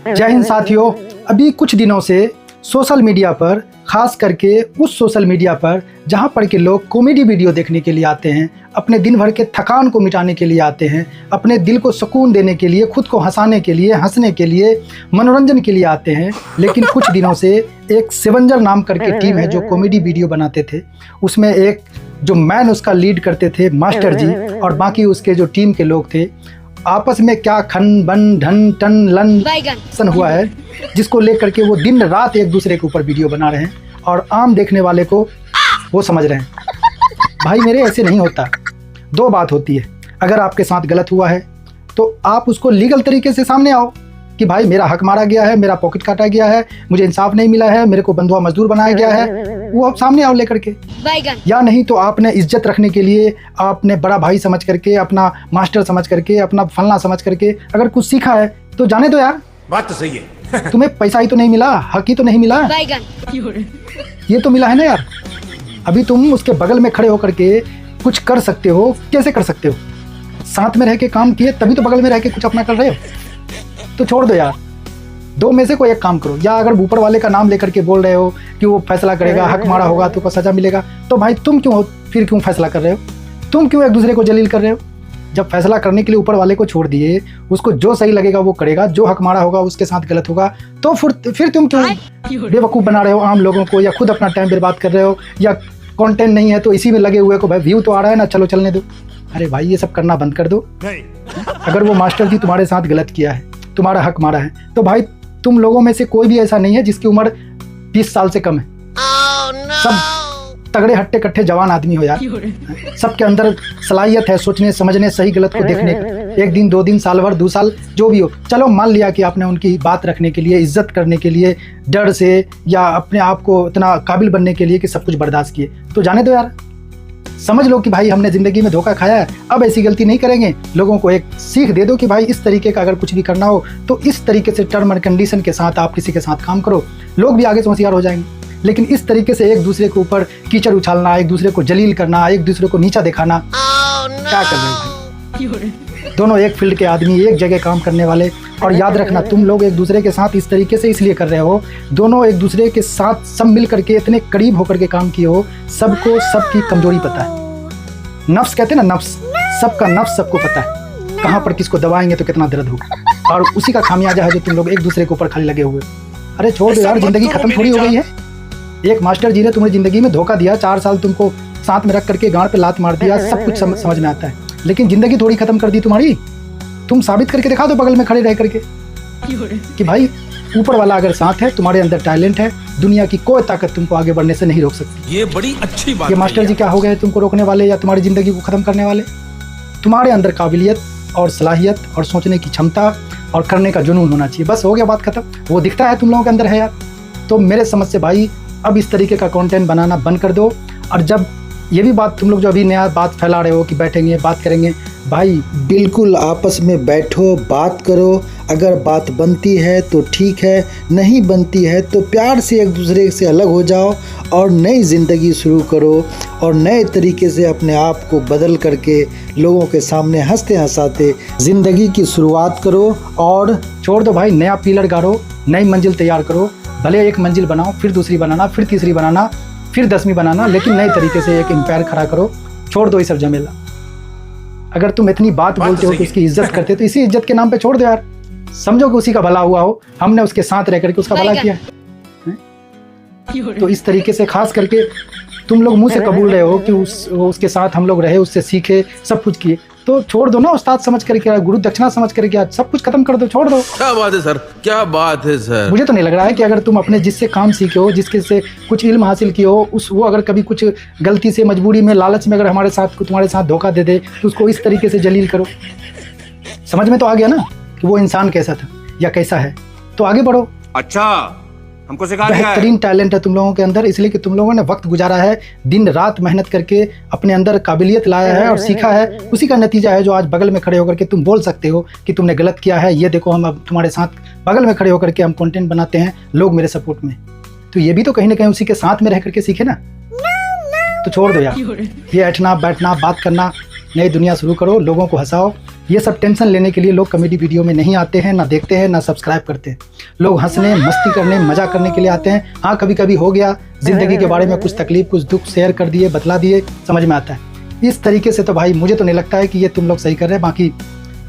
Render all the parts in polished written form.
जय हिंद साथियों, अभी कुछ दिनों से सोशल मीडिया पर, खास करके उस सोशल मीडिया पर जहां पर के लोग कॉमेडी वीडियो देखने के लिए आते हैं, अपने दिन भर के थकान को मिटाने के लिए आते हैं, अपने दिल को सुकून देने के लिए, खुद को हंसाने के लिए, हंसने के लिए, मनोरंजन के लिए आते हैं। लेकिन कुछ दिनों से एक सेवेंजर नाम करके टीम है जो कॉमेडी वीडियो बनाते थे। उसमें एक जो मैन उसका लीड करते थे मास्टर जी, और बाकी उसके जो टीम के लोग थे, आपस में क्या खन बन ढन टन लन हुआ है, जिसको लेकर के वो दिन रात एक दूसरे के ऊपर वीडियो बना रहे हैं और आम देखने वाले को वो समझ रहे हैं। भाई मेरे ऐसे नहीं होता। दो बात होती है, अगर आपके साथ गलत हुआ है तो आप उसको लीगल तरीके से सामने आओ कि भाई मेरा हक मारा गया है, मेरा पॉकेट काटा गया है, मुझे इंसाफ नहीं मिला है, मेरे को बंधुआ मजदूर बनाया गया है, वो आप सामने आओ लेकर के। या नहीं तो आपने इज्जत रखने के लिए, आपने बड़ा भाई समझ करके, अपना मास्टर समझ करके, अपना फलना समझ करके अगर कुछ सीखा है तो जाने दो यार। बात तो सही है। तुम्हें पैसा ही तो नहीं मिला, हक ही तो नहीं मिला, ये तो मिला है ना यार। अभी तुम उसके बगल में खड़े होकर के कुछ कर सकते हो, कैसे कर सकते हो? साथ में रह के काम किए तभी तो बगल में रह के कुछ अपना कर रहे हो। तो छोड़ दो यार, दो में से कोई एक काम करो। या अगर ऊपर वाले का नाम लेकर के बोल रहे हो कि वो फैसला करेगा, हक मारा होगा तो सजा मिलेगा, तो भाई तुम क्यों फैसला कर रहे हो? तुम क्यों एक दूसरे को जलील कर रहे हो? जब फैसला करने के लिए ऊपर वाले को छोड़ दिए, उसको जो सही लगेगा वो करेगा, जो हक मारा होगा उसके साथ गलत होगा, तो फिर तुम क्यों बेवकूफ़ बना रहे हो आम लोगों को, या खुद अपना टाइम बर्बाद कर रहे हो, या कंटेंट नहीं है तो इसी में लगे हुए को भाई व्यू तो आ रहा है ना, चलो चलने दो। अरे भाई ये सब करना बंद कर दो। अगर वो मास्टर जी तुम्हारे साथ गलत किया है, तुम्हारा हक मारा है, तो भाई तुम लोगों में से कोई भी ऐसा नहीं है जिसकी उम्र 20 साल से कम है। सब तगड़े हट्टे कट्टे जवान आदमी हो यार। सबके अंदर सलाहियत है सोचने समझने, सही गलत को देखने की। 1 दिन 2 दिन, साल भर 2 साल जो भी हो, चलो मान लिया कि आपने उनकी बात रखने के लिए, इज्जत करने के लिए, डर से या अपने आप को इतना काबिल बनने के लिए कि सब कुछ बर्दाश्त किए, तो जाने दो यार। समझ लो कि भाई हमने ज़िंदगी में धोखा खाया है, अब ऐसी गलती नहीं करेंगे। लोगों को एक सीख दे दो कि भाई इस तरीके का अगर कुछ भी करना हो तो इस तरीके से टर्म एंड कंडीशन के साथ आप किसी के साथ काम करो, लोग भी आगे से होशियार हो जाएंगे। लेकिन इस तरीके से एक दूसरे के ऊपर कीचड़ उछालना, एक दूसरे को जलील करना, एक दूसरे को नीचा दिखाना, क्या कर रहे हैं भाई? दोनों एक फील्ड के आदमी, एक जगह काम करने वाले। और याद रखना, तुम लोग एक दूसरे के साथ इस तरीके से इसलिए कर रहे हो, दोनों एक दूसरे के साथ सब मिल करके इतने करीब होकर के काम किए हो, सबको सबकी कमजोरी पता है। नफ्स कहते हैं ना, नफ्स, सबका नफ्स सबको पता है कहाँ पर किसको दबाएंगे तो कितना दर्द होगा, और उसी का खामियाजा है जो तुम लोग एक दूसरे के ऊपर खाली लगे हुए। अरे छोड़ दो यार, जिंदगी खत्म थोड़ी हो गई है। एक मास्टर जी ने तुम्हारी जिंदगी में धोखा दिया, 4 साल तुमको साथ में रख करके गांड पे लात मार दिया, सब कुछ समझ में आता है, लेकिन जिंदगी थोड़ी खत्म कर दी तुम्हारी। तुम साबित करके दिखा दो बगल में खड़े रह करके कि भाई ऊपर वाला अगर साथ है, तुम्हारे अंदर टैलेंट है, दुनिया की कोई ताकत तुमको आगे बढ़ने से नहीं रोक सकती। ये बड़ी अच्छी बात। ये मास्टर जी क्या हो गए तुमको रोकने वाले या तुम्हारी जिंदगी को खत्म करने वाले? तुम्हारे अंदर काबिलियत और सलाहियत और सोचने की क्षमता और करने का जुनून होना चाहिए, बस हो गया बात खत्म। वो दिखता है तुम लोगों के अंदर है यार। तो मेरे समझ से भाई अब इस तरीके का कंटेंट बनाना बंद कर दो। और जब ये भी बात तुम लोग जो अभी नया बात फैला रहे हो कि बैठेंगे बात करेंगे, भाई बिल्कुल आपस में बैठो, बात करो। अगर बात बनती है तो ठीक है, नहीं बनती है तो प्यार से एक दूसरे से अलग हो जाओ और नई ज़िंदगी शुरू करो, और नए तरीके से अपने आप को बदल करके लोगों के सामने हंसते हंसाते ज़िंदगी की शुरुआत करो। और छोड़ दो भाई, नया पिलर गाड़ो, नई मंजिल तैयार करो। भले एक मंजिल बनाओ, फिर दूसरी बनाना, फिर तीसरी बनाना, फिर 10वीं बनाना, लेकिन नए तरीके से एक एम्पायर खड़ा करो। छोड़ दो ये सब झमेला। अगर तुम इतनी बात बोलते हो कि उसकी इज्जत करते, तो इसी इज्जत के नाम पे छोड़ दो यार। समझो कि उसी का भला हुआ हो, हमने उसके साथ रह करके उसका भला किया है। तो इस तरीके से खास करके तुम लोग मुंह से कबूल रहे हो कि उसके साथ हम लोग रहे, उससे सीखे, सब कुछ किए, तो छोड़ दो ना। उस्ताद समझ करके, गुरु दक्षिणा समझ करके सब कुछ खत्म कर दो, छोड़ दो। क्या बात है सर, क्या बात है सर। मुझे तो नहीं लग रहा है कि अगर तुम अपने जिससे काम सीखे हो, जिसके से कुछ इल्म हासिल किए हो, वो अगर कभी कुछ गलती से, मजबूरी में, लालच में अगर तुम्हारे साथ धोखा दे दे, तो उसको इस तरीके से जलील करो। समझ में तो आ गया ना कि वो इंसान कैसा था या कैसा है, तो आगे बढ़ो। अच्छा, हमको सिखा दिया है। बेहतरीन टैलेंट है तुम लोगों के अंदर, इसलिए कि तुम लोगों ने वक्त गुजारा है, दिन रात मेहनत करके अपने अंदर काबिलियत लाया है और सीखा है। उसी का नतीजा है जो आज बगल में खड़े होकर के तुम बोल सकते हो कि तुमने गलत किया है। ये देखो, हम अब तुम्हारे साथ बगल में खड़े होकर के हम कंटेंट बनाते हैं, लोग मेरे सपोर्ट में। तो ये भी तो कहीं ना कहीं उसी के साथ में रह करके सीखे ना। तो छोड़ दो यार ये बैठना, बात करना, नई दुनिया शुरू करो, लोगों को हंसाओ, ये सब टेंशन लेने के लिए लोग कॉमेडी वीडियो में नहीं आते हैं, ना देखते हैं, ना सब्सक्राइब करते हैं। लोग हंसने, मस्ती करने, मजा करने के लिए आते हैं। हाँ, कभी कभी हो गया ज़िंदगी के बारे में कुछ तकलीफ, कुछ दुख शेयर कर दिए, बतला दिए, समझ में आता है। इस तरीके से तो भाई मुझे तो नहीं लगता है कि ये तुम लोग सही कर रहे हैं। बाकी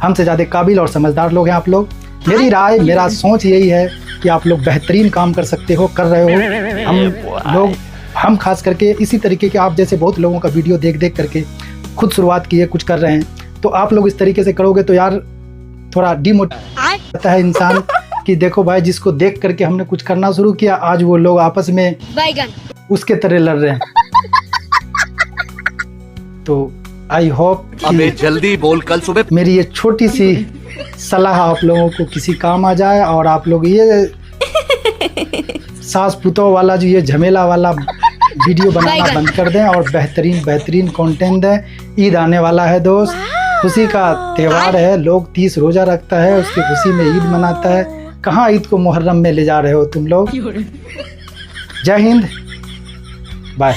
हमसे ज़्यादा काबिल और समझदार लोग हैं आप लोग। मेरी राय, मेरा सोच यही है कि आप लोग बेहतरीन काम कर सकते हो, कर रहे हो। हम खास करके इसी तरीके के आप जैसे बहुत लोगों का वीडियो देख देख करके खुद शुरुआत किए, कुछ कर रहे हैं। तो आप लोग इस तरीके से करोगे तो यार थोड़ा डिमोटिवेट होता है इंसान कि देखो भाई, जिसको देख करके हमने कुछ करना शुरू किया, आज वो लोग आपस में उसके तरह लड़ रहे हैं। तो आई होप अबे जल्दी बोल, कल सुबह मेरी ये छोटी सी सलाह आप लोगों को किसी काम आ जाए और आप लोग ये सास पुतों वाला जो ये झमेला वाला वीडियो बनाना बंद कर दें और बेहतरीन कंटेंट दें। ईद आने वाला है दोस्त, खुशी का त्यौहार है। लोग 30 रोजा रखता है, उसकी खुशी में ईद मनाता है। कहाँ ईद को मुहर्रम में ले जा रहे हो तुम लोग। जय हिंद, बाय।